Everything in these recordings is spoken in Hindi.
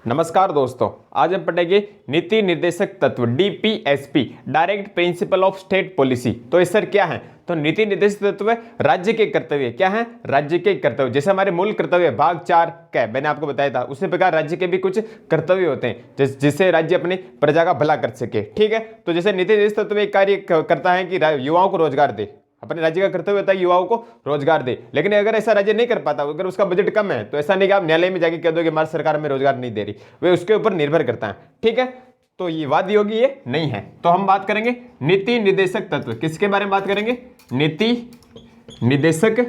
नमस्कार दोस्तों, आज हम पढ़ेंगे नीति निर्देशक तत्व DPSP, direct principle of state policy. तो इस सर क्या है? तो नीति निर्देशक तत्व राज्य के कर्तव्य क्या है? राज्य के कर्तव्य, जैसे हमारे मूल कर्तव्य भाग 4 क्या है मैंने आपको बताया था, उसी प्रकार राज्य के भी कुछ कर्तव्य होते हैं जिससे राज्य अपनी प्रजा का भला कर सके। ठीक है, तो जैसे नीति निर्देशक तत्व एक कार्य करता है कि युवाओं को रोजगार दे, अपने राज्य का कर्तव्य होता है युवाओं को रोजगार दे। लेकिन अगर ऐसा राज्य नहीं कर पाता, अगर उसका बजट कम है, तो ऐसा नहीं कि आप न्यायालय में जाके कह दो कि हमारी सरकार हमें रोजगार नहीं दे रही, वे उसके ऊपर निर्भर करता है। ठीक है, तो ये वाद योगी ये नहीं है। तो हम बात करेंगे नीति निर्देशक तत्व, किसके बारे में बात करेंगे? नीति निर्देशक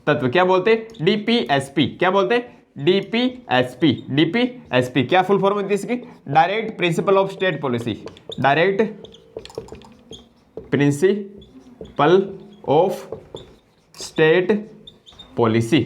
तत्व क्या बोलते हैं? डीपीएसपी। क्या बोलते हैं? डीपीएसपी। डीपीएसपी क्या फुल फॉर्म होती है इसकी? Direct principle of state policy. Direct principle of state policy.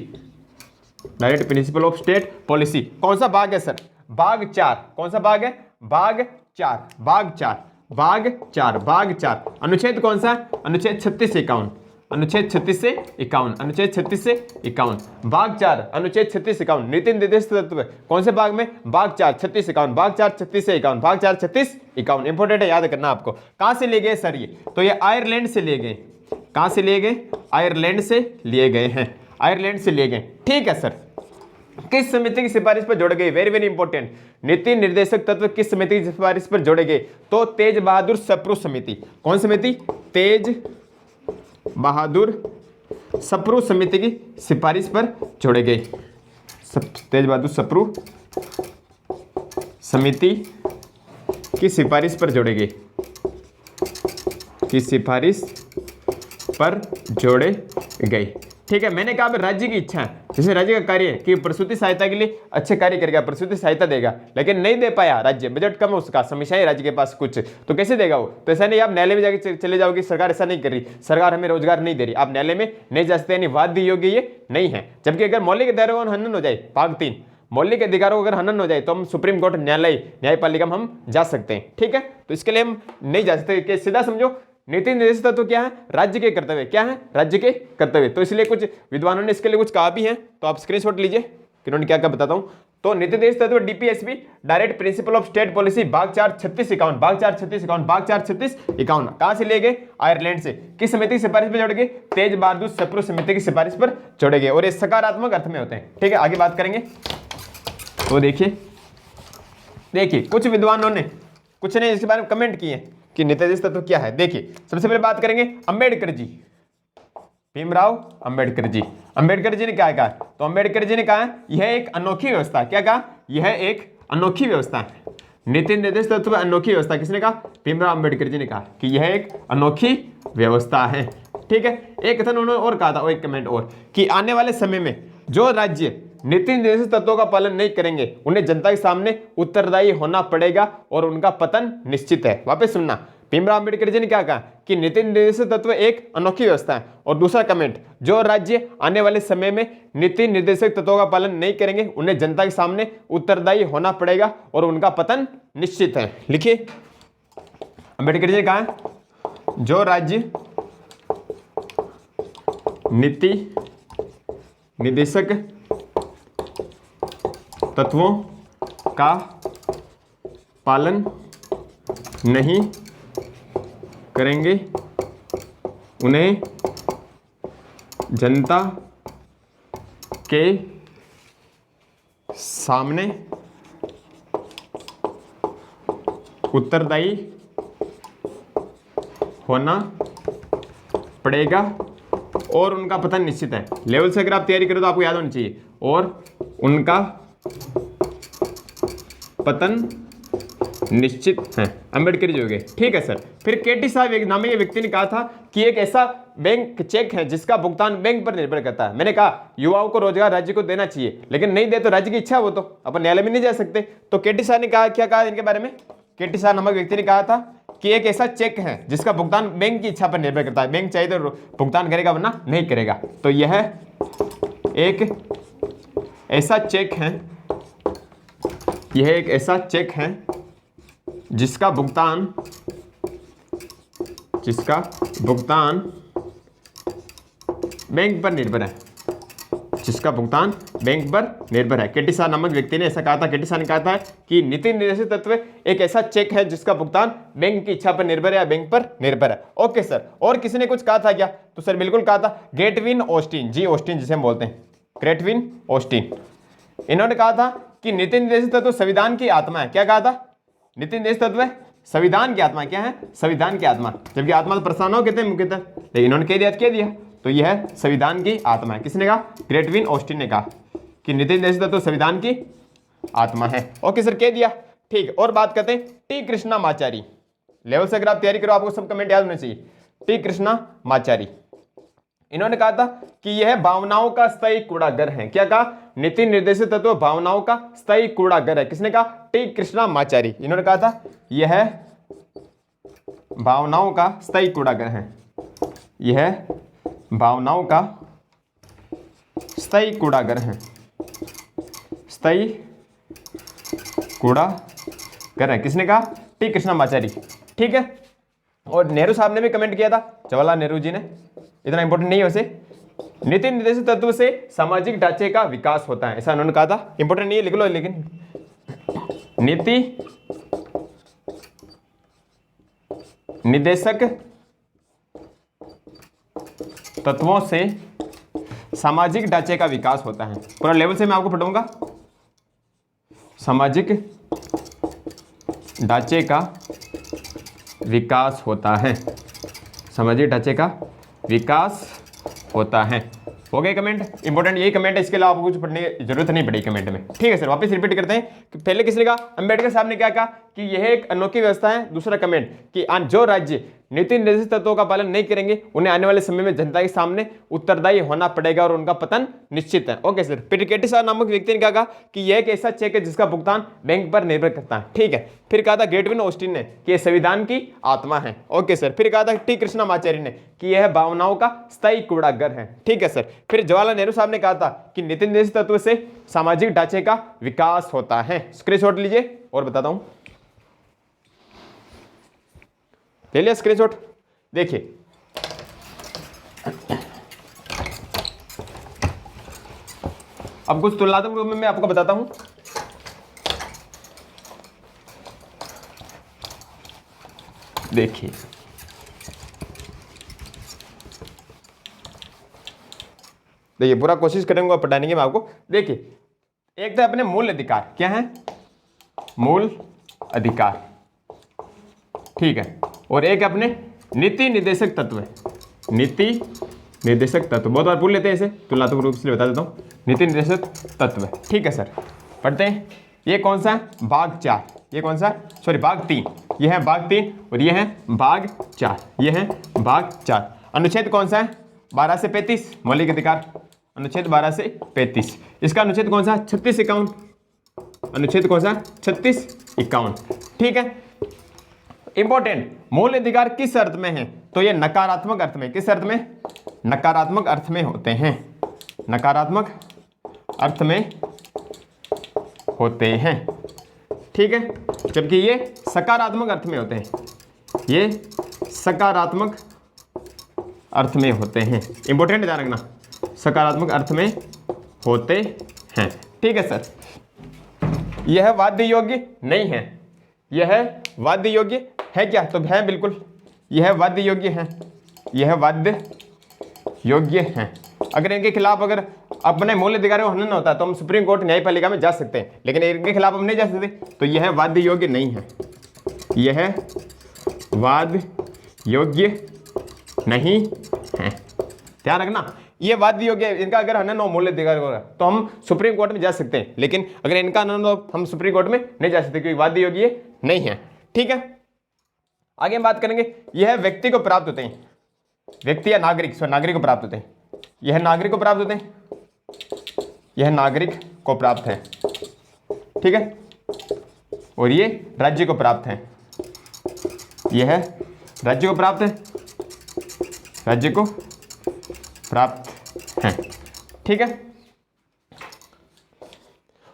Direct principle of state policy कौन सा भाग है सर? भाग 4। कौन सा भाग है? भाग 4। भाग 4। भाग 4। भाग 4। अनुच्छेद कौन सा? अनुच्छेद 36 से 51। अनुच्छेद 36 से 51। अनुच्छेद 36 से 51। भाग 4 अनुच्छेद 36 से 51 नीति निर्देशक तत्व कौन से भाग में? भाग 4 36 से 51। भाग 4 36 से 51। भाग 4 36 51। इंपॉर्टेंट है, याद करना आपको। कहां से लिए गए सर ये? तो ये आयरलैंड से लिए गए। कहां से लिए गए? आयरलैंड से लिए गए हैं। आयरलैंड से लिए गए। ठीक है सर। किस समिति की सिफारिश पर जोड़े गए? Very very important. नीति निर्देशक तत्व किस समिति की सिफारिश पर जोड़े गए? तो तेज बहादुर सप्रू समिति। कौन समिति? तेज बहादुर सप्रू समिति की सिफारिश पर जोड़े गए। तेज बहादुर सप्रू समिति की सिफारिश पर जोड़े गए। की सिफारिश पर जोड़े गए। ठीक है, मैंने कहा राज्य की इच्छा है, जैसे राज्य का कार्य है कि प्रसूति सहायता के लिए अच्छे कार्य करेगा, प्रसूति सहायता देगा, लेकिन नहीं दे पाया राज्य, बजट कम है उसका, समस्याएं राज्य के पास कुछ, तो कैसे देगा वो? तो ऐसा नहीं आप न्यायालय में जाके चले जाओगे, सरकार ऐसा नहीं कर रही, सरकार हमें रोजगार नहीं दे रही, आप न्यायालय में नहीं जा सकते, यानी वाद योग्य ये नहीं है। जबकि अगर मौलिक अधिकारों का हनन हो जाए, भाग 3 मौलिक अधिकारों का अगर हनन हो जाए तो हम सुप्रीम कोर्ट, न्यायपालिका में हम जा सकते हैं। ठीक है, तो इसके लिए हम नहीं जा सकते। सीधा समझो, नीति निर्देशक तत्व क्या है? राज्य के कर्तव्य। क्या है? राज्य के कर्तव्य। तो इसलिए कुछ विद्वानों ने इसके लिए कुछ कहा भी है, तो आप स्क्रीनशॉट लीजिए कि उन्होंने क्या क्या बताता हूं। तो नीति निर्देशक तत्व DPSP, direct principle of state policy, भाग 4 36 51। भाग 4 36 51। भाग 4 36 51 कहां से लिए गए? आयरलैंड से। किस समिति की सिफारिश पर जोड़े गए? तेज बहादुर सप्रू समिति की सिफारिश पर जोड़े गए, और ये सकारात्मक अर्थ में होते हैं। ठीक है, आगे बात करेंगे। तो देखिए कुछ विद्वानों ने, कुछ ने इसके बारे में कमेंट किए कि नीति निर्देशक तत्व क्या है। देखिए, सबसे पहले बात करेंगे अम्बेडकर जी, भीमराव अम्बेडकर जी। अम्बेडकर जी ने क्या कहा? तो अम्बेडकर जी ने कहा यह एक अनोखी व्यवस्था। क्या कहा? यह एक अनोखी व्यवस्था है। नीति निर्देशक तत्व अनोखी व्यवस्था। किसने कहा? भीमराव अम्बेडकर जी ने कहा कि यह एक अनोखी व्यवस्था है। ठीक है, एक कथन उन्होंने और कहा था, एक कमेंट और, कि आने वाले समय में जो राज्य नीति निर्देशक तत्वों का पालन नहीं करेंगे, उन्हें जनता के सामने उत्तरदायी होना पड़ेगा और उनका पतन निश्चित है। वापस सुनना, भीमराव अम्बेडकर जी ने क्या कहा कि नीति निर्देशक तत्व एक अनोखी व्यवस्था है, और दूसरा कमेंट, जो राज्य आने वाले समय में नीति निर्देशक तत्वों का पालन नहीं करेंगे, उन्हें जनता के सामने उत्तरदायी होना पड़ेगा और उनका पतन निश्चित है। लिखिए, अम्बेडकर जी ने कहा जो राज्य नीति निर्देशक तत्वों का पालन नहीं करेंगे, उन्हें जनता के सामने उत्तरदायी होना पड़ेगा और उनका पतन निश्चित है। लेवल से अगर आप तैयारी करो तो आपको याद होनी चाहिए, और उनका पतन निश्चित है। अम्बेडकर जी हो गए। ठीक है सर। फिर केटी साहब एक नामी व्यक्ति ने कहा था कि एक ऐसा बैंक चेक है जिसका भुगतान बैंक पर निर्भर करता है। मैंने कहा युवाओं को रोजगार राज्य को देना चाहिए, लेकिन नहीं दे तो राज्य की इच्छा, वो तो अपन न्यायालय में नहीं जा सकते। तो केटी साहब ने कहा, क्या कहा इनके बारे में? केटी साहब नामक व्यक्ति ने कहा था कि एक ऐसा चेक है जिसका भुगतान बैंक की इच्छा पर निर्भर करता है, बैंक चाहे तो भुगतान करेगा वरना नहीं करेगा। तो यह एक ऐसा चेक है, यह एक ऐसा चेक है जिसका भुगतान बैंक पर निर्भर है। जिसका भुगतान बैंक पर निर्भर है। केटी शाह नामक व्यक्ति ने ऐसा कहा था। केटी शाह ने कहा था कि नीति निर्देशित तत्व एक ऐसा चेक है जिसका भुगतान बैंक की इच्छा पर निर्भर है या बैंक पर निर्भर है। ओके सर, और किसी ने कुछ कहा था क्या? तो सर बिल्कुल कहा था, गेटविन ऑस्टिन, जी ऑस्टिन जिसे हम बोलते हैं, ग्रेटविन ऑस्टिन। इन्होंने कहा था कि नीति निर्देशित तत्व संविधान की आत्मा है। क्या कहा था? नीति निर्देशित तत्व संविधान की आत्मा। क्या है? संविधान की आत्मा। जबकि आत्मा तो प्रस्तावनाओं कहते हैं मुख्यतः, लेकिन इन्होंने कह दिया तो यह संविधान की आत्मा है। किसने कहा? ग्रेटविन ऑस्टिन ने कहा कि नीति निर्देशित तत्व संविधान की आत्मा है। ओके सर, कह दिया। ठीक, और बात करते हैं टी कृष्णामाचारी। लेवल से अगर आप तैयारी करो, आपको सब कमेंट याद होने चाहिए। टी कृष्णामाचारी, इन्होंने कहा था कि यह भावनाओं का स्थायी कूड़ागर है। क्या कहा? नीति निर्देशित तत्व भावनाओं का स्थायी कूड़ागर है। किसने कहा? टी कृष्णामाचारी। इन्होंने कहा था यह भावनाओं का स्थायी कूड़ागर है, यह भावनाओं का स्थायी कूड़ागर है, स्थायी कूड़ागर है। किसने कहा? टी कृष्णामाचारी। ठीक है, और नेहरू साहब ने भी कमेंट किया था, जवाहरलाल नेहरू जी ने। इतना इंपॉर्टेंट नहीं है वैसे। नीति निर्देशित तत्व से सामाजिक ढांचे का विकास होता है, ऐसा उन्होंने कहा था। इंपॉर्टेंट नहीं है, लिख लो। लेकिन नीति निर्देशक तत्वों से सामाजिक ढांचे का विकास होता है। पूरा लेवल से मैं आपको पढ़ाऊंगा। सामाजिक ढांचे का विकास होता है, सामाजिक ढांचे का विकास होता है। हो गए कमेंट? इंपॉर्टेंट यही कमेंट है, इसके अलावा आपको कुछ पढ़ने की जरूरत नहीं पड़ेगी कमेंट में। ठीक है सर, वापस रिपीट करते हैं कि पहले किसने कहा? अंबेडकर साहब ने क्या कहा कि यह एक अनोखी व्यवस्था है। दूसरा कमेंट कि जो राज्य नीति निर्देशित तत्वों का पालन नहीं करेंगे उन्हें आने वाले समय में जनता के सामने उत्तरदायी होना पड़ेगा और उनका पतन निश्चित है। Okay sir. फिर केटी शाह नामक व्यक्ति ने क्या कहा कि यह एक ऐसा चेक है जिसका भुगतान बैंक पर निर्भर करता है। ठीक है। फिर कहा था ग्रेटविन ऑस्टिन ने कि यह संविधान की आत्मा है। Okay sir. फिर कहा था टी कृष्णामाचारी ने कि यह भावनाओं का स्थायी कूड़ागर है। ठीक है सर। फिर जवाहरलाल नेहरू साहब ने कहा था कि नीति निर्देशित तत्व से सामाजिक ढांचे का विकास होता है। स्क्रीनशॉट लीजिए और बताता हूं। ले लिया स्क्रीनशॉट? देखिए अब कुछ तुलनात्मक रूप में मैं आपको बताता हूं। देखिए देखिए पूरा कोशिश करेंगे पढ़ाने की मैं आपको। देखिए एक तो अपने मूल अधिकार, क्या है? मूल अधिकार। ठीक है। और एक अपने नीति निर्देशक तत्व है, नीति निर्देशक तत्व। बहुत बार भूल लेते हैं इसे, तुलनात्मक रूप से बता देता हूं। नीति निर्देशक तत्व। ठीक है सर। पढ़ते हैं। ये कौन सा है? भाग 4। ये कौन सा? सॉरी भाग 3। ये है भाग 3 और ये है भाग 4। ये है भाग 4। अनुच्छेद कौन सा है? 12 से 35 मौलिक अधिकार। अनुच्छेद 12 से 35। इसका अनुच्छेद कौन सा? 36 51। अनुच्छेद कौन सा? 36 51। ठीक है। इंपॉर्टेंट, मूल अधिकार किस अर्थ में है? तो ये नकारात्मक अर्थ में। किस अर्थ में? नकारात्मक अर्थ में होते हैं। नकारात्मक अर्थ में होते हैं। ठीक है। जबकि ये सकारात्मक अर्थ में होते हैं। ये सकारात्मक अर्थ में होते हैं। इंपॉर्टेंट ध्यान रखना, सकारात्मक अर्थ में होते हैं। ठीक है सर। यह वाद्य योग्य नहीं है। यह वाद्य योग्य है क्या? तो है बिल्कुल, यह वाद्य योग्य है। यह वाद्य योग्य है। अगर इनके खिलाफ अगर अपने मूल अधिकारों को हनन होता है तो हम सुप्रीम कोर्ट न्यायपालिका में जा सकते हैं, लेकिन इनके खिलाफ हम नहीं जा सकते। तो यह वाद्य योग्य नहीं है। यह वाद्य योग्य नहीं है। ध्यान रखना, ये वाद्य योग्य है। इनका अगर हनन हो मूल अधिकार होगा तो हम सुप्रीम कोर्ट में जा सकते हैं, लेकिन अगर इनका हनन हो हम सुप्रीम कोर्ट में नहीं जा सकते क्योंकि वाद्य योग्य नहीं है। ठीक है। आगे हम बात करेंगे। यह व्यक्ति को प्राप्त होते हैं। व्यक्ति या नागरिक, नागरिक को प्राप्त होते हैं। यह नागरिक को प्राप्त होते हैं। यह नागरिक को प्राप्त है। ठीक है। और ये राज्य को प्राप्त है। यह राज्य को प्राप्त है। राज्य को प्राप्त है। ठीक है।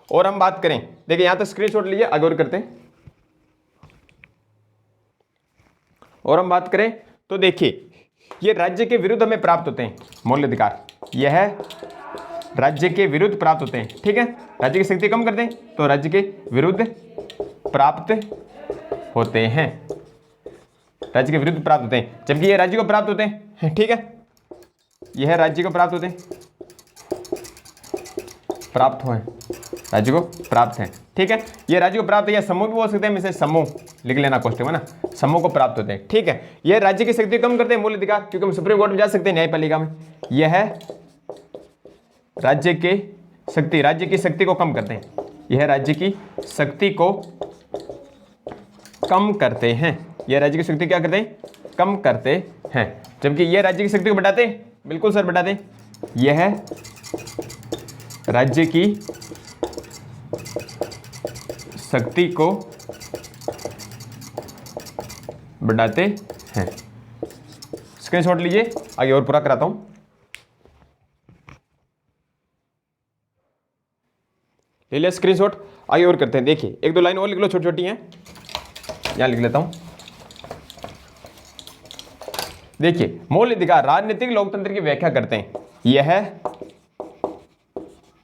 और हम बात करें, देखिए यहां तक स्क्रीनशॉट लीजिए, आगे और करते हैं। और हम बात करें तो देखिए ये राज्य के विरुद्ध हमें प्राप्त होते हैं मौलिक अधिकार। यह राज्य के विरुद्ध प्राप्त होते हैं। ठीक है, राज्य की शक्ति कम करते हैं तो राज्य के विरुद्ध प्राप्त होते हैं, राज्य के विरुद्ध प्राप्त होते हैं, जबकि ये राज्य को प्राप्त होते हैं। ठीक है, यह राज्य को प्राप्त होते हैं, प्राप्त हुए, राज्य को प्राप्त है। ठीक है, ये राज्य को प्राप्त है, या समूह भी बोल सकते हैं, इसे समूह लिख लेना क्वेश्चन में ना, समूह को प्राप्त होते हैं। ठीक है, ये राज्य की शक्ति कम करते हैं मूल अधिकार, क्योंकि हम सुप्रीम कोर्ट में जा सकते हैं न्यायपालिका में। यह राज्य के शक्ति, राज्य की शक्ति को कम करते हैं, यह राज्य की शक्ति को कम करते हैं, यह राज्य की शक्ति क्या करते हैं, कम करते हैं, जबकि यह राज्य की शक्ति को बढ़ाते हैं। बिल्कुल सर, बढ़ाते हैं, यह राज्य की शक्ति को बढ़ाते हैं। स्क्रीनशॉट लीजिए, आगे और पूरा कराता हूं। ले लिया स्क्रीनशॉट, आगे और करते हैं। देखिए, एक दो लाइन और लिख लो, छोटी छोटी हैं, यहां लिख लेता हूं। देखिए, मौलिक अधिकार राजनीतिक लोकतंत्र की व्याख्या करते हैं। यह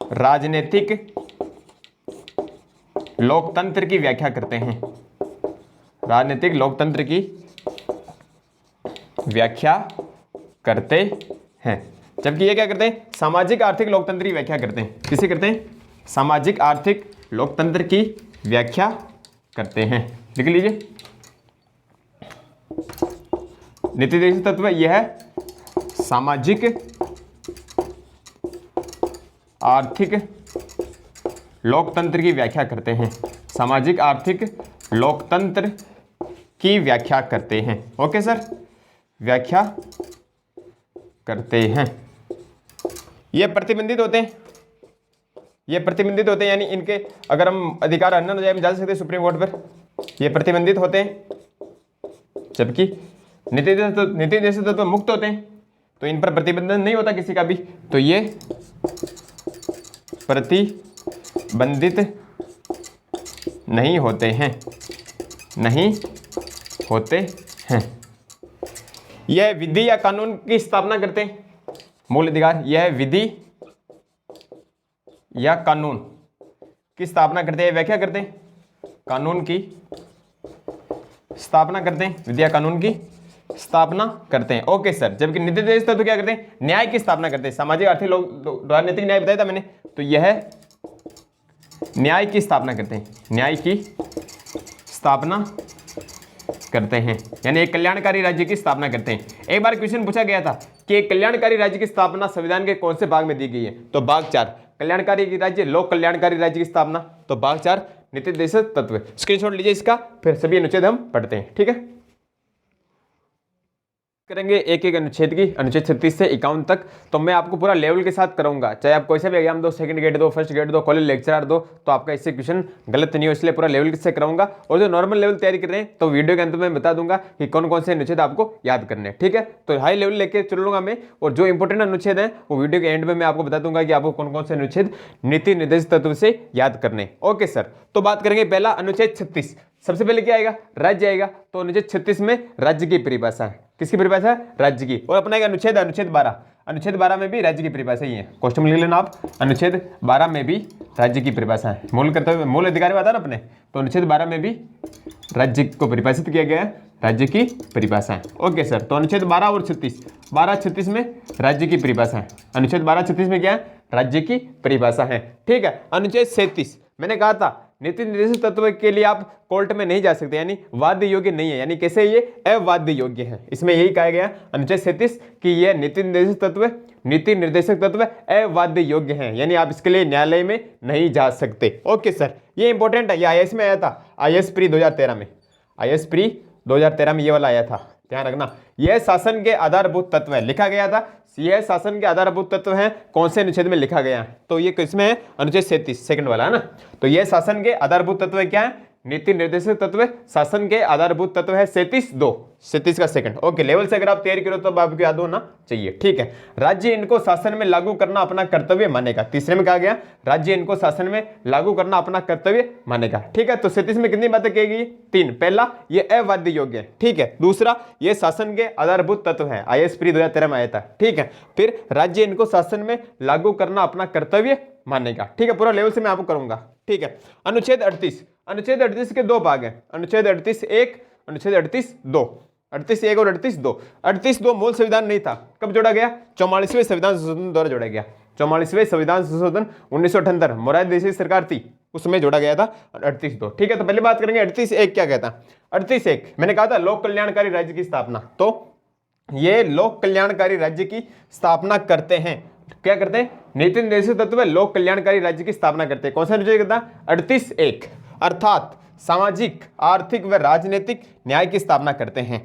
राजनीतिक लोकतंत्र की व्याख्या करते हैं, राजनीतिक लोकतंत्र की व्याख्या करते हैं, जबकि ये क्या करते हैं, सामाजिक आर्थिक लोकतंत्र की व्याख्या करते हैं। किसे करते हैं, सामाजिक आर्थिक लोकतंत्र की व्याख्या करते हैं। लिख लीजिए, नीति निर्देशक तत्व यह सामाजिक आर्थिक लोकतंत्र की व्याख्या करते हैं, सामाजिक आर्थिक लोकतंत्र की व्याख्या करते हैं। ओके सर, व्याख्या करते हैं। ये प्रतिबंधित होते हैं, ये प्रतिबंधित होते हैं, यानी इनके अगर हम अधिकार हनन हो जाए, हम जा सकते हैं सुप्रीम कोर्ट पर, ये प्रतिबंधित होते हैं, जबकि नीति निर्देशक तत्व मुक्त होते हैं, तो इन पर प्रतिबंधन नहीं होता किसी का भी, तो ये प्रतिबंधित नहीं होते हैं, नहीं होते हैं। यह विधि या कानून की स्थापना करते हैं, मूल अधिकार, यह विधि या कानून की स्थापना करते हैं, व्याख्या करते हैं, कानून की स्थापना करते हैं, विधि या कानून की स्थापना करते हैं। ओके सर, जबकि नीति निर्देशक तत्व क्या करते हैं, न्याय की स्थापना करते हैं, सामाजिक आर्थिक राजनीतिक न्याय बताया था मैंने, तो यह न्याय की स्थापना करते हैं, न्याय की स्थापना करते हैं, यानी एक कल्याणकारी राज्य की स्थापना करते हैं। एक बार क्वेश्चन पूछा गया था कि एक कल्याणकारी राज्य की स्थापना संविधान के कौन से भाग में दी गई है, तो भाग 4 कल्याणकारी राज्य, लोक कल्याणकारी राज्य की स्थापना, तो भाग 4 नीति निर्देशक तत्व। स्क्रीनशॉट लीजिए इसका, फिर सभी अनुच्छेद हम पढ़ते हैं। ठीक है, करेंगे एक एक अनुच्छेद की, अनुच्छेद 36 से 51 तक, तो मैं आपको पूरा लेवल के साथ कराऊंगा, चाहे आप कोई सा भी एग्जाम दो, सेकंड ग्रेड दो, फर्स्ट ग्रेड दो, कॉलेज लेक्चरर दो, तो आपका इससे क्वेश्चन गलत नहीं हो, इसलिए पूरा लेवल से कराऊंगा। और जो नॉर्मल लेवल तैयारी कर रहे हैं, तो वीडियो के अंत में बता दूंगा कि कौन कौन से अनुच्छेद आपको याद करने हैं। ठीक है, तो हाई लेवल लेके चलूंगा मैं, और जो इंपॉर्टेंट अनुच्छेद है वो वीडियो के एंड में मैं आपको बता दूंगा कि आपको कौन कौन से अनुच्छेद नीति निर्देशक तत्व से याद करने। ओके सर, तो बात करेंगे पहला अनुच्छेद 36। सबसे पहले क्या आएगा, राज्य आएगा, तो अनुच्छेद 36 में राज्य की परिभाषा है, किसकी परिभाषा है, राज्य की। और अपना एक अनुच्छेद, अनुच्छेद 12, अनुच्छेद 12 में भी राज्य की परिभाषा ही है, क्वेश्चन में लिख लेना आप, अनुच्छेद 12 में भी राज्य की परिभाषा है, मूल कर्तव्य मूल अधिकार में आता ना अपने, तो अनुच्छेद 12 में भी राज्य को परिभाषित किया गया है, राज्य की परिभाषा है। ओके सर, तो अनुच्छेद 12 और 36, 12-36 में राज्य की परिभाषा है, अनुच्छेद 12-36 में क्या है, राज्य की परिभाषा है। ठीक है, अनुच्छेद 37, मैंने कहा था नीति निर्देशक तत्व के लिए आप कोर्ट में नहीं जा सकते, यानी वाद्य योग्य नहीं है, यानी कैसे ये अवाद्य योग्य है, इसमें यही कहा गया अनुच्छेद 37 कि यह नीति निर्देशक तत्व अवाद्य योग्य है, यानी आप इसके लिए न्यायालय में नहीं जा सकते। ओके सर, ये इंपॉर्टेंट है, ये IAS में आया था, IAS प्री 2013 में, IAS प्री 2013 में ये वाला आया था, ध्यान रखना। यह शासन के आधारभूत तत्व है, लिखा गया था, यह शासन के आधारभूत तत्व है, कौन से अनुच्छेद में लिखा गया है, तो ये किसमें है, अनुच्छेद 37 सेकंड वाला है ना, तो यह शासन के आधारभूत तत्व क्या है, नीति निर्देशक तत्व शासन के आधारभूत तत्व है 37 का सेकंड। ओके, लेवल से अगर आप तैयारी करो तो आपको याद होना चाहिए। ठीक है, राज्य इनको शासन में लागू करना अपना कर्तव्य मानेगा। तीसरे में कहा गया राज्य इनको शासन में लागू करना अपना कर्तव्य मानेगा। ठीक है, तो 37 में कितनी बातें कही गई? 3। पहला, ये अवाद्य योग्य है। ठीक है, दूसरा, ये शासन के आधारभूत तत्व है, IAS प्री 2013 में आया था। ठीक है, फिर राज्य इनको शासन में लागू करना अपना कर्तव्य मानेगा। ठीक है, पूरा लेवल से मैं आपको करूंगा। ठीक है, अनुच्छेद 38 के 2 भाग हैं, अनुच्छेद 38(1), अनुच्छेद 38(2), 38(1) और 38(2). 38(2) मूल संविधान नहीं था, कब जोड़ा गया? 44वें संविधान संशोधन द्वारा जोड़ा गया। 44वें संविधान संशोधन 1978 मोरारजी देसाई सरकार थी, उसमें जोड़ा गया था 38(2). ठीक है, तो पहले बात करेंगे 38(1) क्या कहता है। 38(1) मैंने कहा था लोक कल्याणकारी राज्य की स्थापना, तो ये लोक कल्याणकारी राज्य की स्थापना करते हैं। क्या करते हैं? नीति निर्देशक तत्व लोक कल्याणकारी राज्य की स्थापना करते हैं। कौन सा अनुच्छेद कहता है? 38(1), अर्थात सामाजिक, आर्थिक व राजनीतिक न्याय की स्थापना करते हैं।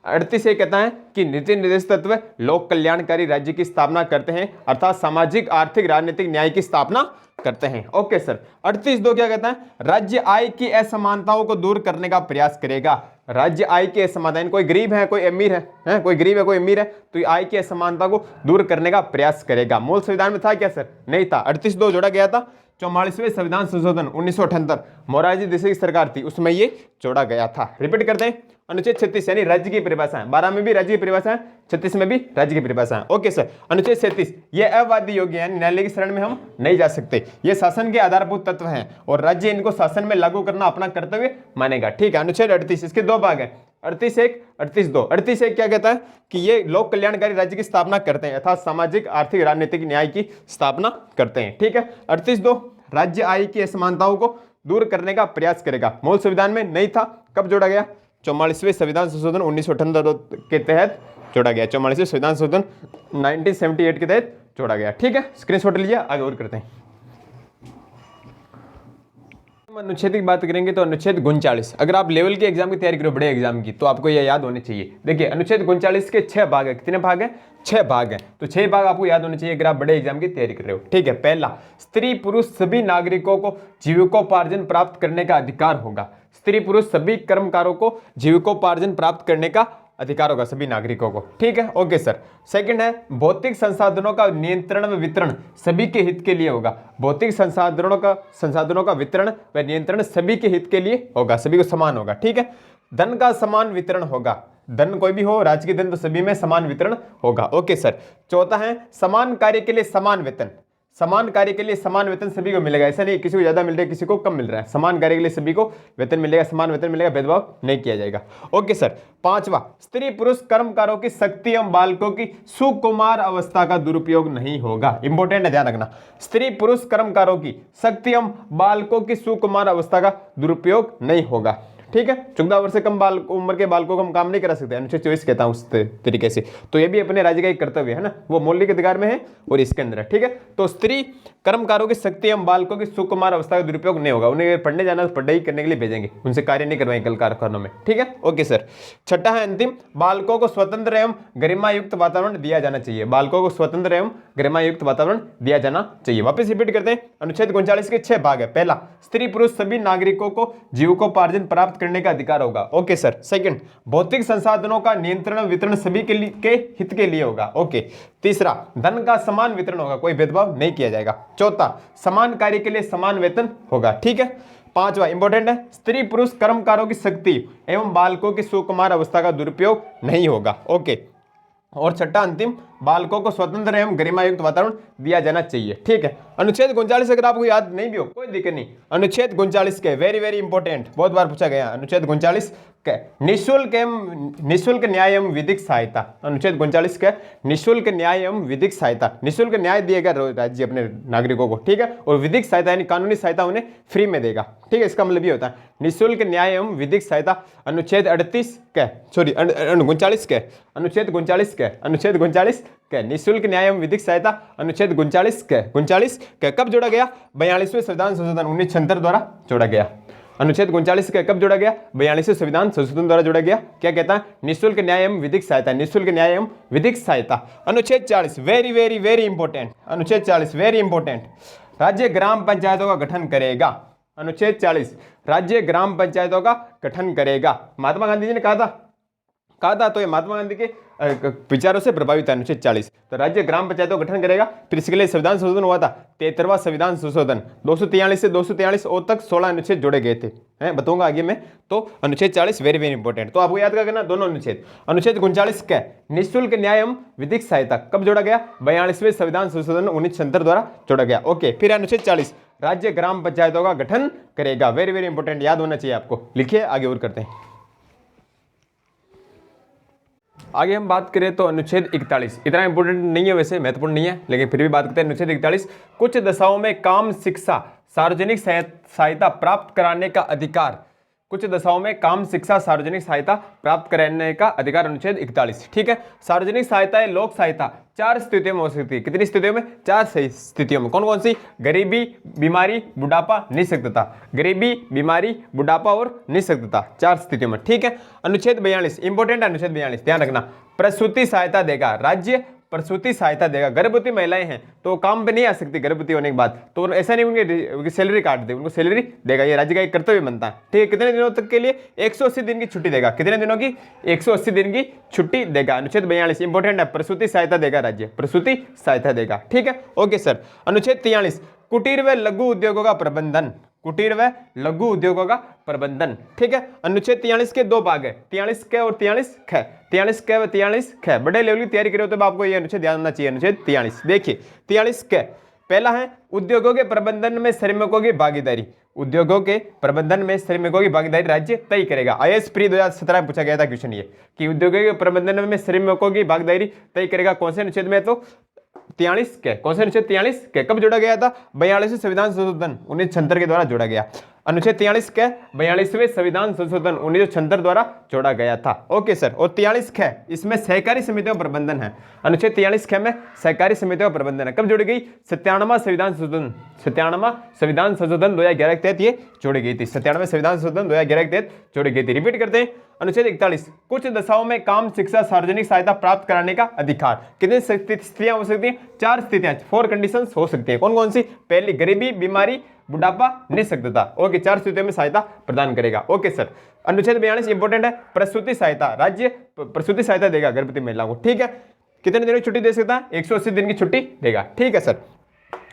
38(1) कहता है कि नीति निर्देशक तत्व लोक कल्याणकारी राज्य की स्थापना करते हैं, अर्थात सामाजिक, आर्थिक, राजनीतिक न्याय की स्थापना करते हैं। Okay sir. 38(2) क्या कहता है? राज्य आय की असमानताओं को दूर करने का प्रयास करेगा। राज्य आय की असमानता, कोई गरीब है कोई अमीर है, कोई गरीब है कोई अमीर है, तो ये आय की असमानता को दूर करने का प्रयास करेगा। मूल संविधान में था क्या सर? नहीं था। 38(2) जोड़ा गया था 44वें संविधान संशोधन 1978 मोरारजी देसाई की सरकार थी, उसमें ये जोड़ा गया था। रिपीट करते हैं, अनुच्छेद 36 यानी राज्य की परिभाषा है। 12 में भी राज्य की परिभाषा है, 36 में भी राज्य की परिभाषा है। Okay sir. अनुच्छेद 37 ये अवाद्य योग्य है, न्यायालय की शरण में हम नहीं जा सकते। ये शासन के आधारभूत तत्व हैं और राज्य इनको शासन में लागू करना अपना कर्तव्य मानेगा। ठीक है। अनुच्छेद 38 इसके 2 भाग हैं, 38(1), 38(2). 38(1) क्या कहता है कि ये लोक कल्याणकारी राज्य की स्थापना करते हैं, अर्थात सामाजिक, आर्थिक, राजनीतिक न्याय की स्थापना करते हैं। ठीक है। 38(2) राज्य आय की असमानताओं को दूर करने का प्रयास करेगा। मूल संविधान में नहीं था, कब जोड़ा गया? 44वें संविधान संशोधन 1978 के तहत जोड़ा गया। 44वें संविधान संशोधन 1978 के तहत जोड़ा गया। ठीक है, स्क्रीनशॉट लीजिए, आगे और करते हैं। अनुच्छेद की बात करेंगे तो अनुच्छेद 39, अगर आप लेवल के एग्जाम की तैयारी करो, बड़े एग्जाम की, तो आपको यह याद होने चाहिए। देखिए अनुच्छेद 39 के 6 भाग है। कितने भाग हैं? 6 भाग हैं। तो 6 भाग आपको याद होने चाहिए अगर आप बड़े एग्जाम की तैयारी कर रहे हो। ठीक है। पहला, स्त्री पुरुष सभी नागरिकों को जीविकोपार्जन प्राप्त करने का अधिकार होगा। स्त्री पुरुष सभी कर्मकारों को जीविकोपार्जन प्राप्त करने का अधिकार होगा, सभी नागरिकों को। ठीक है। Okay sir. सेकंड है, भौतिक संसाधनों का नियंत्रण व वितरण सभी के हित के लिए होगा। भौतिक संसाधनों का वितरण व नियंत्रण सभी के हित के लिए होगा, सभी को समान होगा। ठीक है। धन का समान वितरण होगा, धन कोई भी हो, राज्य के धन तो सभी में समान वितरण होगा। Okay sir. चौथा है, समान कार्य के लिए समान वेतन। समान कार्य के लिए समान वेतन सभी को मिलेगा, ऐसा नहीं किसी को ज्यादा मिल रहा है किसी को कम मिल रहा है। समान कार्य के लिए सभी को वेतन मिलेगा, समान वेतन मिलेगा, भेदभाव नहीं किया जाएगा। Okay sir. पांचवा, स्त्री पुरुष कर्मकारों की शक्ति एवं बालकों की सुकुमार अवस्था का दुरुपयोग नहीं होगा। इंपॉर्टेंट है, ध्यान रखना। स्त्री पुरुष कर्मकारों की शक्ति एवं बालकों की सुकुमार अवस्था का दुरुपयोग नहीं होगा। ठीक है। 14 वर्ष से कम उम्र के बालकों को हम काम नहीं करा सकते, अनुच्छेद 24 कहता हूं उस तरीके से। तो ये भी अपने राज्य का एक कर्तव्य है ना, वो मौलिक अधिकार में है और इसके अंदर है। ठीक है। तो स्त्री कर्मकारों की शक्ति एवं बालकों की सुकुमार अवस्था का दुरुपयोग नहीं होगा। उन्हें पढ़ने जाना तो पढ़ाई करने के लिए भेजेंगे, उनसे कार्य नहीं करवाएंगे कल कारखानों में। ठीक है। Okay sir. छठा है अंतिम, बालकों को स्वतंत्र एवं गरिमायुक्त वातावरण दिया जाना चाहिए। बालकों को स्वतंत्र एवं गरिमायुक्त वातावरण दिया जाना चाहिए। वापस रिपीट करते हैं, अनुच्छेद 39 के 6 भाग है। पहला, स्त्री पुरुष सभी नागरिकों को जीविकोपार्जन प्राप्त करने का अधिकार होगा। Okay sir. सेकंड, भौतिक संसाधनों का नियंत्रण वितरण सभी के हित के लिए होगा। ओके। तीसरा, धन का समान वितरण होगा, कोई भेदभाव नहीं किया जाएगा। चौथा, समान कार्य के लिए समान वेतन होगा। ठीक है। पांचवा इंपॉर्टेंट है, स्त्री पुरुष कर्मकारों की शक्ति एवं बालकों की सुकुमार अवस्था का दुरुपयोग नहीं होगा। ओके। और छठा अंतिम, बालकों को स्वतंत्र एवं गरिमायुक्त वातावरण दिया जाना चाहिए। ठीक है। अनुच्छेद 39 अगर आपको याद नहीं भी हो कोई दिक्कत नहीं। अनुच्छेद 39 के वेरी वेरी इंपॉर्टेंट, बहुत बार पूछा गया। अनुच्छेद 39 के निःशुल्क न्याय एवं विधिक सहायता। अनुच्छेद 39 के निःशुल्क न्याय एवं विधिक सहायता, निःशुल्क न्याय दिएगा राज्य अपने नागरिकों को। ठीक है। और विधिक सहायता यानी कानूनी सहायता उन्हें फ्री में देगा। ठीक है। इसका मतलब ये होता है निःशुल्क न्याय एवं विधिक सहायता। अनुच्छेद 39 के सॉरी 39 के अनुच्छेद 39 के निःशुल्क न्याय एवं विधिक सहायता। अनुच्छेद 39 के कब जोड़ा गया? 42वें संविधान संशोधन 1976 द्वारा जोड़ा गया। अनुच्छेद 39 के कब जोड़ा गया? 42वें संविधान संशोधन द्वारा जोड़ा गया। क्या कहता है? निःशुल्क न्याय एवं विधिक सहायता, निःशुल्क न्याय एवं विधिक सहायता। अनुच्छेद 40 वेरी वेरी वेरी इंपॉर्टेंट, अनुच्छेद 40 वेरी इंपॉर्टेंट, राज्य ग्राम पंचायतों का गठन करेगा। अनुच्छेद 40 राज्य ग्राम पंचायतों का गठन करेगा। महात्मा गांधी जी ने कहा था, तो ये महात्मा गांधी के विचारों से प्रभावित है। अनुच्छेद 40 तो राज्य ग्राम पंचायतों का गठन करेगा। फिर इसके लिए संविधान संशोधन हुआ था, 73वां संविधान संशोधन 243 से 243 ओ तक 16 अनुच्छेद जोड़े गए थे, हैं बताऊंगा आगे मैं। तो अनुच्छेद 40 वेरी वेरी इंपॉर्टेंट, तो आपको याद करना दोनों अनुच्छेद। अनुच्छेद 39 का निःशुल्क न्याय एवं विधिक सहायता कब जोड़ा गया? 42वें संविधान संशोधन 1976 द्वारा जोड़ा गया। ओके, फिर अनुच्छेद 40 राज्य ग्राम पंचायतों का गठन करेगा। वेरी वेरी इंपॉर्टेंट, याद होना चाहिए आपको। लिखिए, आगे और करते हैं। आगे हम बात करें तो अनुच्छेद 41 इतना इंपॉर्टेंट नहीं है, वैसे महत्वपूर्ण नहीं है, लेकिन फिर भी बात करते हैं। अनुच्छेद 41 कुछ दशाओं में काम शिक्षा सार्वजनिक सहायता प्राप्त कराने का अधिकार, कुछ दशाओं में काम शिक्षा सार्वजनिक सहायता प्राप्त कराने का अधिकार, अनुच्छेद 41। ठीक है, सार्वजनिक सहायता है लोक सहायता 4 स्थितियों में हो सकती है। कितनी स्थितियों में? 4 स्थितियों में। कौन कौन सी? गरीबी, बीमारी, बुढ़ापा, निःशक्तता। गरीबी, बीमारी, बुढ़ापा और निःशक्तता, 4 स्थितियों में। ठीक है, अनुच्छेद 42 इंपॉर्टेंट है। अनुच्छेद 42 ध्यान रखना, प्रसूति सहायता देगा राज्य, प्रसूति सहायता देगा। गर्भवती महिलाएं हैं तो काम पे नहीं आ सकती गर्भवती होने के बाद, तो ऐसा नहीं उनकी सैलरी काट दे, उनको सैलरी देगा। ये राज्य का एक कर्तव्य बनता है। ठीक है, कितने दिनों तक के लिए? 180 दिन की छुट्टी देगा। कितने दिनों की? 180 दिन की छुट्टी देगा। अनुच्छेद 42 इंपॉर्टेंट है, प्रसूति सहायता देगा राज्य, प्रसूति सहायता देगा। ठीक है, ओके सर। अनुच्छेद 43 कुटीर व लघु उद्योगों का प्रबंधन, कुटीर व लघु उद्योगों का प्रबंधन। ठीक है, अनुच्छेद 43 के 2 भाग है, 43 क और 43 ख। 43 क व 43 ख। बड़े लेवल की तैयारी करो तो आपको ये अनुच्छेद ध्यान होना चाहिए। अनुच्छेद 43 देखिए, 43 क पहला है उद्योगों के प्रबंधन में श्रमिकों की भागीदारी। उद्योगों के प्रबंधन में श्रमिकों की भागीदारी राज्य तय करेगा। आईएएस प्री 2017 में पूछा गया था क्वेश्चन ये, कि उद्योगों के प्रबंधन में श्रमिकों की भागीदारी तय करेगा कौन से अनुच्छेद में? तो 43 के। कौन से अनुच्छेद? 43 के। कब जोड़ा गया था? 42वें संविधान संशोधन 1976 के द्वारा जोड़ा गया। अनुच्छेद 43 के 42वें संविधान संशोधन 1976 द्वारा जोड़ा गया था। Okay sir. और 43 ख इसमें सहकारी समितियों प्रबंधन है। अनुच्छेद 43 ख में सहकारी समितियों प्रबंधन है। कब जोड़ी गई? 97वां संविधान संशोधन, 97वां संविधान संशोधन 2011 के तहत ये जोड़ी गई थी। 97वें संविधान संशोधन 2011 के तहत जोड़ी गई थी। रिपीट करते हैं। अनुच्छेद 41 कुछ दशाओं में काम शिक्षा सार्वजनिक सहायता प्राप्त कराने का अधिकार। कितनी स्थितियां हो सकती हैं? 4 स्थितियां, 4 कंडीशंस हो सकती हैं। कौन कौन सी? पहली गरीबी, बीमारी, बुढ़ापा, निःशक्तता। ओके, 4 स्थितियों में सहायता प्रदान करेगा। Okay sir. अनुच्छेद 42 इंपॉर्टेंट है, प्रसूति सहायता राज्य प्रसूति सहायता देगा गर्भवती महिलाओं को। ठीक है, कितने दिनों की छुट्टी दे सकता है? 180 दिन की छुट्टी देगा। ठीक है सर।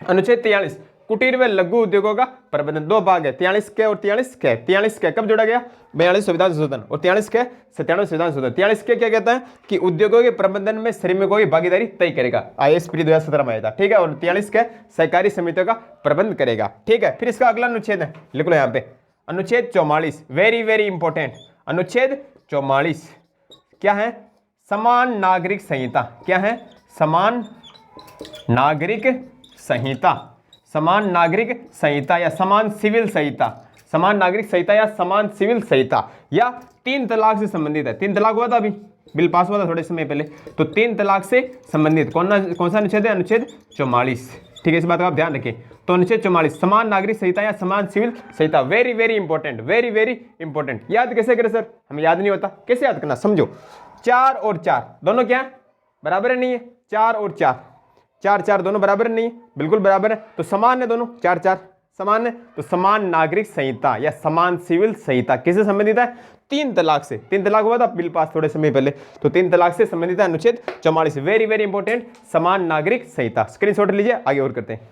अनुच्छेद 43 कुटीर व लघु उद्योगों का प्रबंधन, 2 भाग है, 43 के और 43 के। 43 के कब जोड़ा गया? 42 संविधान संशोधन, और 43 के 97 संविधान संशोधन। 43 के क्या कहता है? कि उद्योगों के प्रबंधन में श्रमिकों की भागीदारी तय करेगा। आईएएस प्री 2017 में आया था। ठीक है, और 43 के सहकारी समितियों का प्रबंध करेगा। ठीक है, फिर इसका अगला अनुच्छेद है, लिख लो यहाँ पे, अनुच्छेद 44 वेरी वेरी इंपॉर्टेंट। अनुच्छेद 44 क्या है? समान नागरिक संहिता। क्या है? समान नागरिक संहिता, समान नागरिक संहिता या समान सिविल संहिता, समान नागरिक संहिता या समान सिविल संहिता, या 3 तलाक से संबंधित है। 3 तलाक हुआ था, अभी बिल पास हुआ था थोड़े समय पहले, तो 3 तलाक से संबंधित कौन सा अनुच्छेद है? अनुच्छेद 44। ठीक है, इस बात का आप ध्यान रखें। तो अनुच्छेद 44 समान नागरिक संहिता या समान सिविल संहिता, very very important, very very important. याद कैसे करें सर? हमें याद नहीं होता, कैसे याद करना? समझो, 4 और 4 दोनों क्या है? बराबर है नहीं है? 4 और 4, 4 4 दोनों बराबर नहीं है? बिल्कुल बराबर है, तो समान है दोनों, 4 4 समान है। तो समान नागरिक संहिता या समान सिविल संहिता किससे संबंधित है? 3 तलाक से। 3 तलाक हुआ था बिल पास थोड़े समय पहले, तो 3 तलाक से संबंधित है अनुच्छेद 44। वेरी वेरी इंपॉर्टेंट, समान नागरिक संहिता। स्क्रीनशॉट लीजिए, आगे और करते हैं।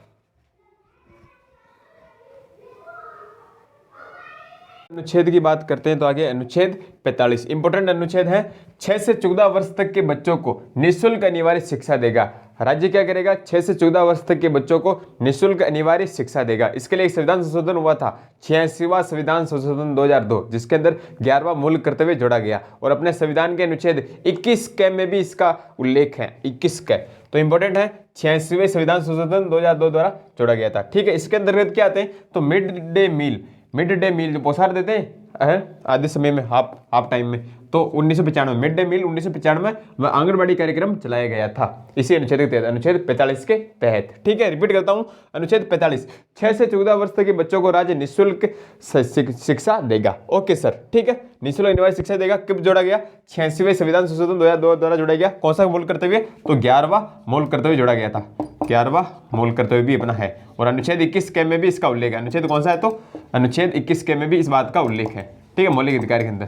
अनुच्छेद की बात करते हैं तो आगे अनुच्छेद 45 इंपॉर्टेंट अनुच्छेद है। 6 से 14 वर्ष तक के बच्चों को निःशुल्क अनिवार्य शिक्षा देगा। राज्य क्या करेगा? 6 से 14 वर्ष तक के बच्चों को निःशुल्क अनिवार्य शिक्षा देगा। इसके लिए एक संविधान संशोधन हुआ था, 86वां संविधान संशोधन 2002, जिसके अंदर 11वां मूल कर्तव्य जोड़ा गया, और अपने संविधान के अनुच्छेद 21 के में भी इसका उल्लेख है। 21 के तो इंपॉर्टेंट है, 86वें संविधान संशोधन 2002 द्वारा जोड़ा गया था। ठीक है, इसके अंतर्गत क्या आते हैं? तो मिड डे मील जो पोषाहार देते हैं आधे समय में, हाफ टाइम में, तो 1995 मिड डे मील 1995 में आंगनबाड़ी कार्यक्रम चलाया गया था इसी अनुच्छेद के तहत, अनुच्छेद 45 के तहत। ठीक है, रिपीट करता हूं, अनुच्छेद 45 6 से 14 वर्ष तक के बच्चों को राज्य निःशुल्क शिक्षा देगा। ओके सर, ठीक है, निःशुल्क अनिवार्य शिक्षा देगा। कब जोड़ा गया? 86वें संविधान संशोधन 2002 द्वारा जोड़ा गया। कौन सा मूल कर्तव्य? तो 11वां मूल कर्तव्य जोड़ा गया था। 11वां मूल कर्तव्य भी अपना है। और अनुच्छेद 21 के में भी इसका उल्लेख है। अनुच्छेद कौन सा है? तो अनुच्छेद 21 के में भी इस बात का उल्लेख है। ठीक है, मौलिक अधिकार के अंदर,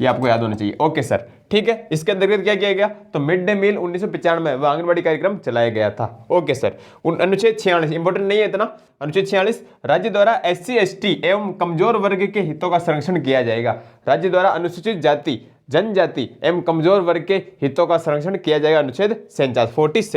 ये आपको याद होना चाहिए। ओके सर, ठीक है। इसके अंतर्गत क्या किया गया? तो मिड डे मील 1995 व आंगनबाड़ी कार्यक्रम चलाया गया था। Okay sir. अनुच्छेद 46 इंपॉर्टेंट नहीं है इतना। अनुच्छेद 46 राज्य द्वारा SC ST एवं कमजोर वर्ग के हितों का संरक्षण किया जाएगा। राज्य द्वारा अनुसूचित जाति, जनजाति एवं कमजोर वर्ग के हितों का संरक्षण किया जाएगा। अनुच्छेद 47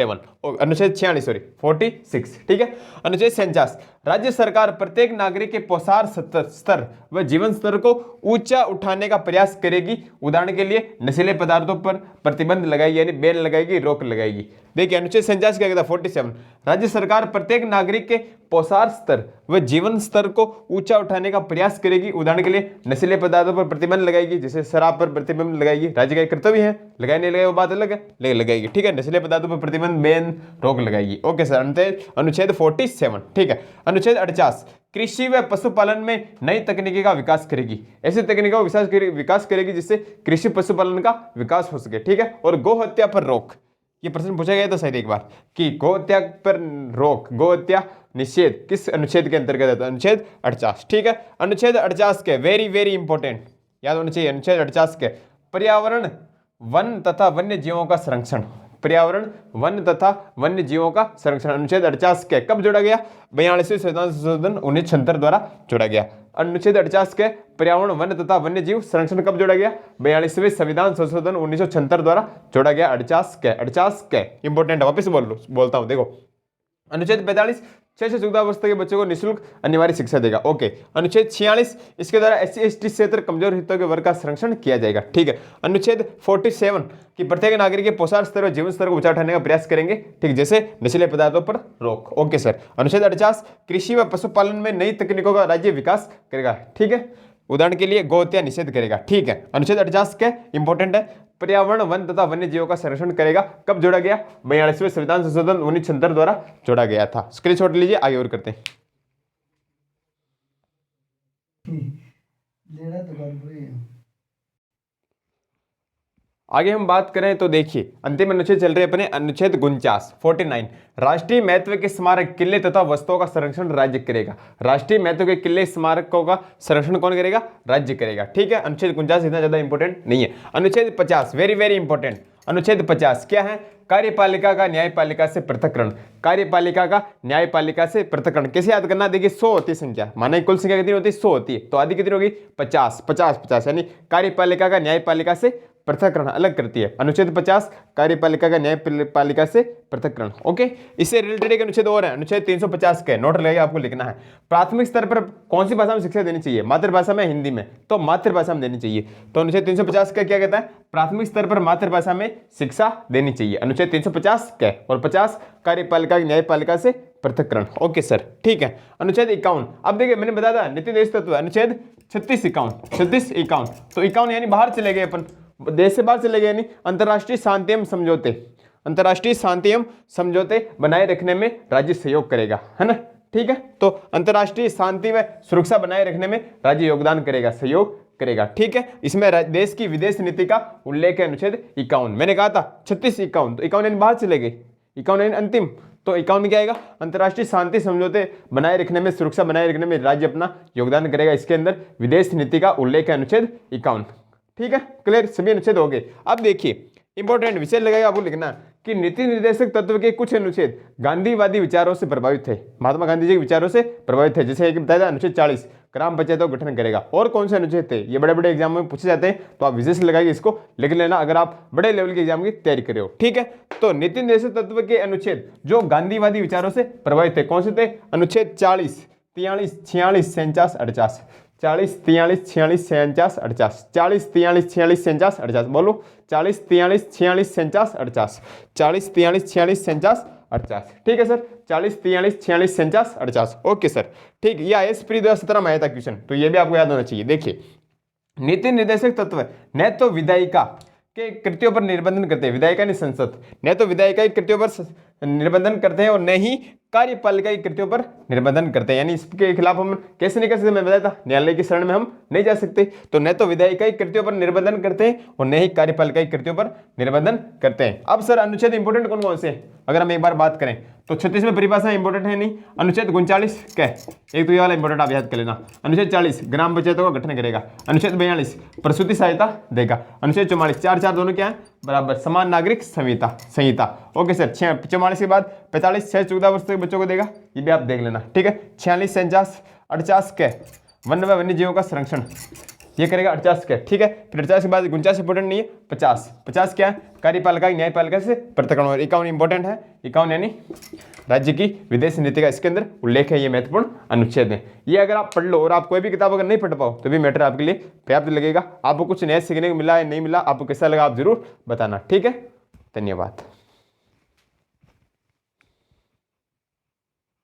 अनुच्छेद 46 सॉरी 46। ठीक है। अनुच्छेद 47 राज्य सरकार प्रत्येक नागरिक के पोषार स्तर व जीवन स्तर को ऊंचा उठाने का प्रयास करेगी। उदाहरण के लिए नशीले पदार्थों पर प्रतिबंध लगाएगी, यानी बैन लगाएगी, रोक लगाएगी। देखिए अनुच्छेद 47 क्या कहता है? 47 राज्य सरकार प्रत्येक नागरिक के पोषार स्तर व जीवन स्तर को ऊंचा उठाने का प्रयास करेगी। उदाहरण के लिए नशीले पदार्थों पर प्रतिबंध लगाएगी, जैसे शराब पर प्रतिबंध लगाएगी। राज्य का कर्तव्य है, लगाए नहीं लगाए वो बात अलग है, लेकिन लगाएगी। ठीक है, नशीले पदार्थों पर प्रतिबंध, बैन, रोक लगाएगी। Okay sir. अनुच्छेद 47। ठीक है। अनुच्छेद 48 कृषि व पशुपालन में नई तकनीकी का विकास करेगी। ऐसी तकनीकों का विकास करेगी जिससे कृषि पशुपालन का विकास हो सके। ठीक है। और गौ हत्या पर रोक, ये प्रश्न पूछा गया था शायद एक बार कि गौ हत्या पर रोक, गौ हत्या निषेध किस अनुच्छेद के अंतर्गत है? तो अनुच्छेद 48। ठीक है। अनुच्छेद 48 के वेरी वेरी इंपॉर्टेंट याद होना चाहिए। अनुच्छेद 48 के पर्यावरण, वन तथा वन्य जीवों का संरक्षण, पर्यावरण, वन तथा वन्य जीवों का संरक्षण अनुच्छेद 48 के कब जोड़ा गया? 42वें संविधान संशोधन 1976 द्वारा जोड़ा गया। अनुच्छेद 48 के पर्यावरण, वन तथा वन्य जीव संरक्षण कब जोड़ा गया? 42वें संविधान संशोधन 1976 द्वारा जोड़ा गया। 48 के इंपोर्टेंट वापस बोलता हूं, देखो। अनुच्छेद 45 6 से 14 वर्ष तक के बच्चों को निःशुल्क अनिवार्य शिक्षा देगा। ओके। अनुच्छेद 46 इसके द्वारा SC ST क्षेत्र कमजोर हितों के वर्ग का संरक्षण किया जाएगा। ठीक है। अनुच्छेद 47 कि प्रत्येक नागरिक के पोषार स्तर और जीवन स्तर को ऊंचा उठाने का प्रयास करेंगे। ठीक, जैसे नशीले पदार्थों पर रोक। Okay sir. अनुच्छेद 48 कृषि व पशुपालन में नई तकनीकों का राज्य विकास करेगा। ठीक है। उदाहरण के लिए गौ हत्या निषेध करेगा। ठीक है। अनुच्छेद 50 के इंपॉर्टेंट है, पर्यावरण, वन तथा वन्य जीवों का संरक्षण करेगा। कब जोड़ा गया? 42वें संविधान संशोधन 1976 द्वारा जोड़ा गया था। स्क्रीनशॉट लीजिए, आगे और करते हैं। आगे हम बात करें तो देखिए अंतिम अनुच्छेद चल रहे अपने अनुच्छेद 49 राष्ट्रीय महत्व के स्मारक, किले तथा वस्तुओं का संरक्षण राज्य करेगा। राष्ट्रीय महत्व के किले, स्मारकों का संरक्षण कौन करेगा? राज्य करेगा। ठीक है। अनुच्छेद 49 इतना ज्यादा इंपॉर्टेंट नहीं है। अनुच्छेद 50 वेरी वेरी इंपॉर्टेंट। अनुच्छेद 50 क्या है? कार्यपालिका का न्यायपालिका से पृथक्करण। कार्यपालिका का न्यायपालिका से पृथक्करण कैसे याद करना? देखिए 100 होती है संख्या, माना कुल संख्या कितनी होती है? 100 होती है, तो आदि कितनी होगी? 50 यानी कार्यपालिका का न्यायपालिका से पृथक्करण अलग करती है। अनुच्छेद 50 कार्यपालिका का न्यायपालिका से पृथक्करण। ओके। इससे रिलेटेड एक अनुच्छेद और है, अनुच्छेद 350 के नोट लगेगा, आपको लिखना है। प्राथमिक स्तर पर कौन सी भाषा में शिक्षा देनी चाहिए? मातृभाषा में, हिंदी में? तो मातृभाषा में देनी चाहिए। तो अनुच्छेद 350 का क्या कहता है? प्राथमिक स्तर पर मातृभाषा में शिक्षा देनी चाहिए। अनुच्छेद 350 के और 50 कार्यपालिका की न्यायपालिका से पृथक्करण। Okay sir. ठीक है। अनुच्छेद 51 अब देखिए मैंने बताया था नीति निर्देश तत्व। अनुच्छेद 36 51 तो 51 यानी बाहर चले गए अपन, देश से बाहर चले गए, यानी अंतर्राष्ट्रीय शांति एवं समझौते, अंतर्राष्ट्रीय शांति एवं समझौते बनाए रखने में राज्य सहयोग करेगा, है ना? ठीक है। तो अंतर्राष्ट्रीय शांति व सुरक्षा बनाए रखने में राज्य योगदान करेगा, सहयोग करेगा। ठीक है। इसमें देश की विदेश नीति का उल्लेख है। अनुच्छेद 51 मैंने कहा था 36 51 तो 51 यानी बाहर चले गए, 51 यानी अंतिम, तो 51 में क्या आएगा? अंतर्राष्ट्रीय शांति समझौते बनाए रखने में, सुरक्षा बनाए रखने में राज्य अपना योगदान करेगा। इसके अंदर विदेश नीति का उल्लेख है। अनुच्छेद 51। ठीक है, क्लियर? सभी अनुच्छेद हो गए। अब देखिए इंपॉर्टेंट विषय लगेगा, आपको लिखना कि नीति निर्देशक तत्व के कुछ अनुच्छेद गांधीवादी विचारों से प्रभावित थे, महात्मा गांधी जी के विचारों से प्रभावित थे। जैसे एक बताया था अनुच्छेद 40 ग्राम पंचायतों का गठन करेगा। और कौन से अनुच्छेद थे? ये बड़े बड़े एग्जाम में पूछे जाते हैं, तो आप विशेष लगाइए, इसको लिख लेना अगर आप बड़े लेवल के एग्जाम की तैयारी कर रहे हो। ठीक है। तो नीति निर्देशक तत्व के अनुच्छेद जो गांधीवादी विचारों से प्रभावित थे कौन से थे? अनुच्छेद 40 43 46 47 48 40 43 46 47 48 40 43 46 47 48 बोलो 40 43 46 47 48 40 43 46 47 48। ठीक है सर, 40 43 46 47 48। Okay sir. ठीक, ये IAS प्री 2017 में आया था क्वेश्चन, तो ये भी आपको याद होना चाहिए। देखिए नीति निर्देशक तत्व न तो विधायिका के कृत्यों पर निर्बंधन करते हैं, विधायिका ने संसद न तो विधायिका की कृत्यों पर निर्बंधन करते हैं और न ही कार्यपालिका की कृत्यों पर निर्बंधन करते हैं। यानी इसके खिलाफ हम कैसे नहीं कर सकते? मैं बताया था न्यायालय की शरण में हम नहीं जा सकते। तो न तो विधायिका की कृत्यों पर निर्बंधन करते हैं और न ही कार्यपालिका की कृत्यों पर निर्बंधन करते हैं। अब सर अनुच्छेद इंपोर्टेंट कौन कौन से हैं? अगर हम एक बार बात करें तो 36 में परिभाषा इंपॉर्टेंट है नहीं। अनुच्छेद 39 क्या है, एक तो ये वाला इंपॉर्टेंट आप याद कर लेना। अनुच्छेद 40 ग्राम पंचायतों का गठन करेगा। अनुच्छेद 42 प्रसूति सहायता देगा। अनुच्छेद 44 चार चार दोनों क्या है बराबर, समान नागरिक संहिता। Okay sir. 44 के बाद 45 6 14 वर्ष तक बच्चों को देगा, ये भी आप देख लेना, ठीक है। 46 49 48 क्या है, वन्य व वन्य जीवों का संरक्षण, ये करेगा 48 क्या, ठीक है। फिर 48 के बाद 49 इंपॉर्टेंट नहीं है। 50 क्या है, कार्यपालिका न्यायपालिका से पृथक्करण। और 51 इंपॉर्टेंट है। 51 यानी राज्य की विदेश नीति का इसके अंदर उल्लेख है, ये महत्वपूर्ण अनुच्छेद है। ये अगर आप पढ़ लो और आप कोई भी किताब अगर नहीं पढ़ पाओ तो भी मैटर आपके लिए पर्याप्त लगेगा। आपको कुछ नया सीखने को मिला है नहीं मिला, आपको कैसा लगा आप जरूर बताना, ठीक है। धन्यवाद।